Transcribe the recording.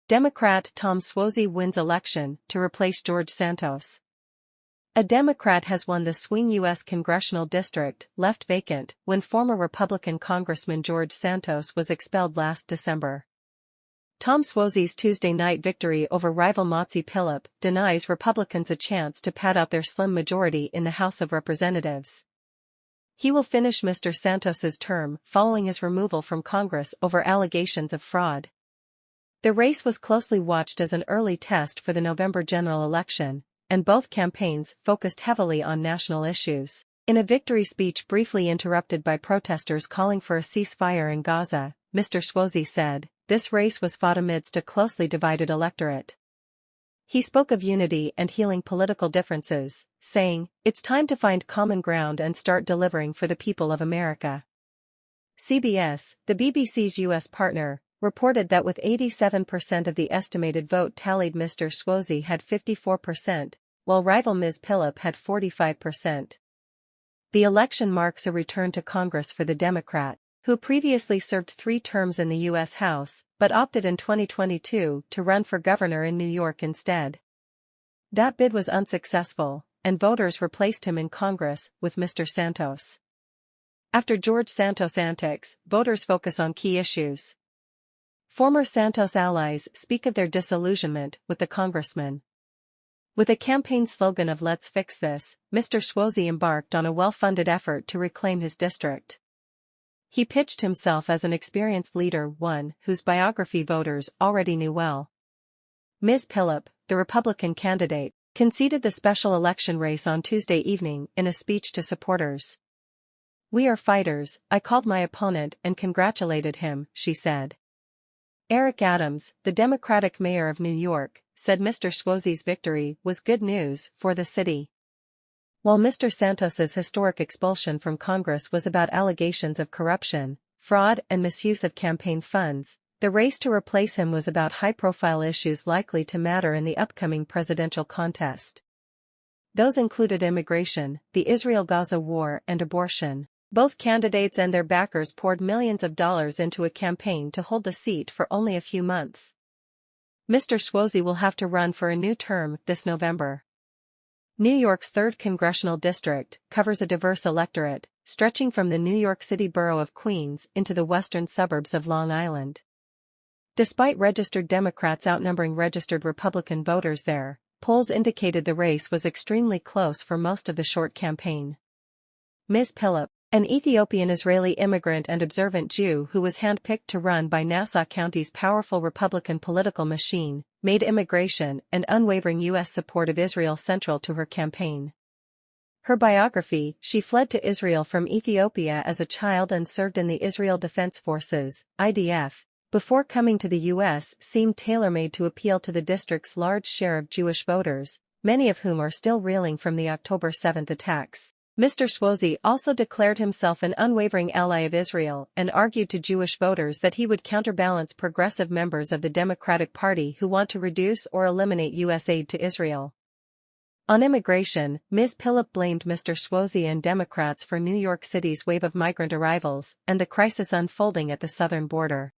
Democrat Tom Suozzi wins election to replace George Santos. A Democrat has won the swing U.S. congressional district left vacant when former Republican Congressman George Santos was expelled last December. Tom Suozzi's Tuesday night victory over rival Mazi Pilip denies Republicans a chance to pad out their slim majority in the House of Representatives. He will finish Mr. Santos's term following his removal from Congress over allegations of fraud. The race was closely watched as an early test for the November general election, and both campaigns focused heavily on national issues. In a victory speech briefly interrupted by protesters calling for a ceasefire in Gaza, Mr. Suozzi said, "This race was fought amidst a closely divided electorate." He spoke of unity and healing political differences, saying, "It's time to find common ground and start delivering for the people of America." CBS, the BBC's U.S. partner, reported that with 87% of the estimated vote tallied, Mr. Suozzi had 54%, while rival Ms. Pilip had 45%. The election marks a return to Congress for the Democrat, who previously served 3 terms in the U.S. House, but opted in 2022 to run for governor in New York instead. That bid was unsuccessful, and voters replaced him in Congress with Mr. Santos. After George Santos' antics, voters focus on key issues. Former Santos allies speak of their disillusionment with the congressman. With a campaign slogan of "Let's fix this," Mr. Suozzi embarked on a well-funded effort to reclaim his district. He pitched himself as an experienced leader, one whose biography voters already knew well. Ms. Pilip, the Republican candidate, conceded the special election race on Tuesday evening in a speech to supporters. "We are fighters, I called my opponent and congratulated him," she said. Eric Adams, the Democratic mayor of New York, said Mr. Suozzi's victory was good news for the city. While Mr. Santos's historic expulsion from Congress was about allegations of corruption, fraud and misuse of campaign funds, the race to replace him was about high-profile issues likely to matter in the upcoming presidential contest. Those included immigration, the Israel-Gaza war, and abortion. Both candidates and their backers poured millions of dollars into a campaign to hold the seat for only a few months. Mr. Suozzi will have to run for a new term this November. New York's 3rd congressional district covers a diverse electorate, stretching from the New York City borough of Queens into the western suburbs of Long Island. Despite registered Democrats outnumbering registered Republican voters there, polls indicated the race was extremely close for most of the short campaign. Ms. Pilip, an Ethiopian-Israeli immigrant and observant Jew who was handpicked to run by Nassau County's powerful Republican political machine, made immigration and unwavering U.S. support of Israel central to her campaign. Her biography, she fled to Israel from Ethiopia as a child and served in the Israel Defense Forces, IDF, before coming to the U.S., seemed tailor-made to appeal to the district's large share of Jewish voters, many of whom are still reeling from the October 7th attacks. Mr. Suozzi also declared himself an unwavering ally of Israel and argued to Jewish voters that he would counterbalance progressive members of the Democratic Party who want to reduce or eliminate U.S. aid to Israel. On immigration, Ms. Pilip blamed Mr. Suozzi and Democrats for New York City's wave of migrant arrivals and the crisis unfolding at the southern border.